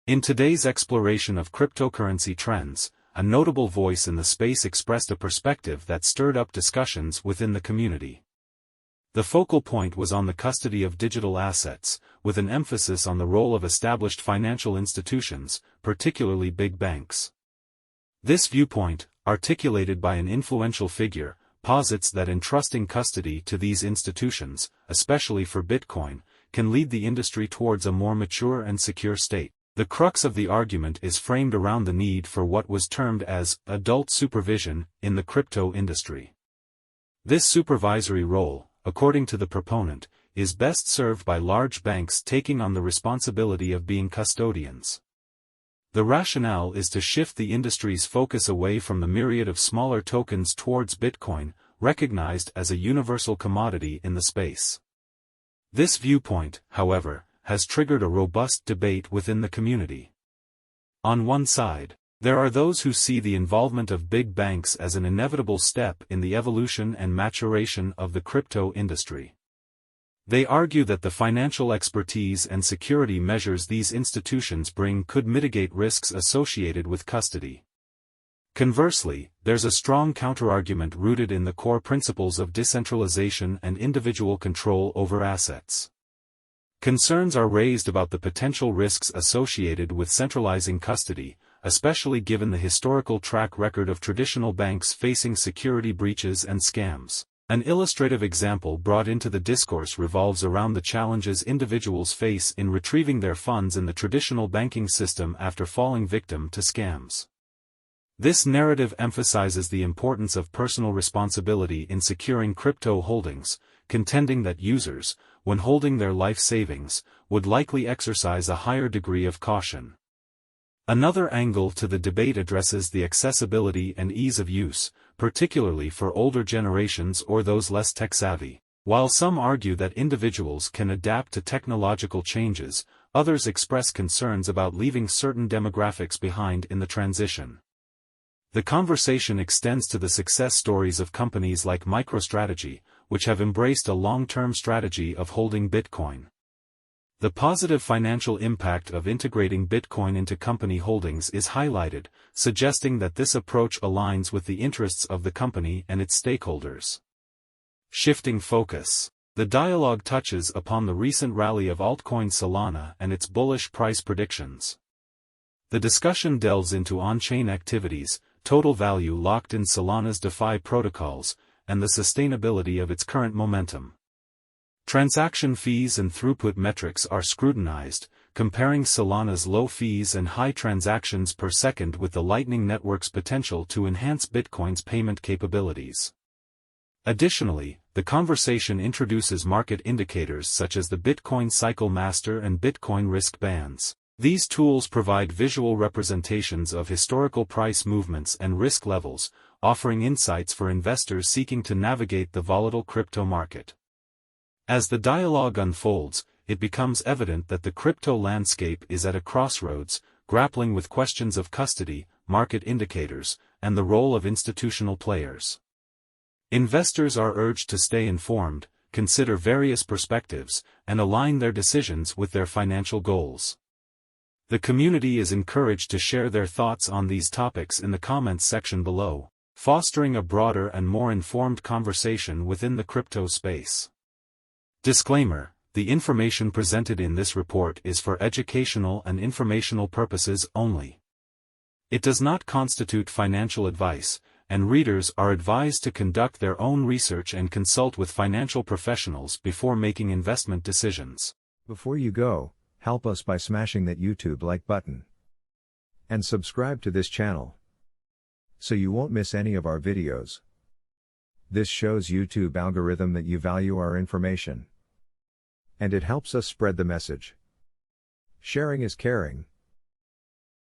In today's exploration of cryptocurrency trends, a notable voice in the space expressed a perspective that stirred up discussions within the community. The focal point was on the custody of digital assets, with an emphasis on the role of established financial institutions, particularly big banks. This viewpoint, articulated by an influential figure, posits that entrusting custody to these institutions, especially for Bitcoin, can lead the industry towards a more mature and secure state. The crux of the argument is framed around the need for what was termed as adult supervision in the crypto industry. This supervisory role, according to the proponent, is best served by large banks taking on the responsibility of being custodians. The rationale is to shift the industry's focus away from the myriad of smaller tokens towards Bitcoin, recognized as a universal commodity in the space. This viewpoint, however, has triggered a robust debate within the community. On one side, there are those who see the involvement of big banks as an inevitable step in the evolution and maturation of the crypto industry. They argue that the financial expertise and security measures these institutions bring could mitigate risks associated with custody. Conversely, there's a strong counterargument rooted in the core principles of decentralization and individual control over assets. Concerns are raised about the potential risks associated with centralizing custody, especially given the historical track record of traditional banks facing security breaches and scams. An illustrative example brought into the discourse revolves around the challenges individuals face in retrieving their funds in the traditional banking system after falling victim to scams. This narrative emphasizes the importance of personal responsibility in securing crypto holdings, contending that users, when holding their life savings, would likely exercise a higher degree of caution. Another angle to the debate addresses the accessibility and ease of use, particularly for older generations or those less tech-savvy. While some argue that individuals can adapt to technological changes, others express concerns about leaving certain demographics behind in the transition. The conversation extends to the success stories of companies like Microstrategy, which have embraced a long-term strategy of holding Bitcoin. The positive financial impact of integrating Bitcoin into company holdings is highlighted, suggesting that this approach aligns with the interests of the company and its stakeholders. Shifting focus. The dialogue touches upon the recent rally of altcoin Solana and its bullish price predictions. The discussion delves into on-chain activities, total value locked in Solana's DeFi protocols, and the sustainability of its current momentum. Transaction fees and throughput metrics are scrutinized, comparing Solana's low fees and high transactions per second with the Lightning Network's potential to enhance Bitcoin's payment capabilities. Additionally, the conversation introduces market indicators such as the Bitcoin Cycle Master and Bitcoin Risk Bands. These tools provide visual representations of historical price movements and risk levels, offering insights for investors seeking to navigate the volatile crypto market. As the dialogue unfolds, it becomes evident that the crypto landscape is at a crossroads, grappling with questions of custody, market indicators, and the role of institutional players. Investors are urged to stay informed, consider various perspectives, and align their decisions with their financial goals. The community is encouraged to share their thoughts on these topics in the comments section below, fostering a broader and more informed conversation within the crypto space. Disclaimer: the information presented in this report is for educational and informational purposes only. It does not constitute financial advice, and readers are advised to conduct their own research and consult with financial professionals before making investment decisions. Before you go, help us by smashing that YouTube like button. And subscribe to this channel, so you won't miss any of our videos. This shows YouTube algorithm that you value our information. And it helps us spread the message. Sharing is caring.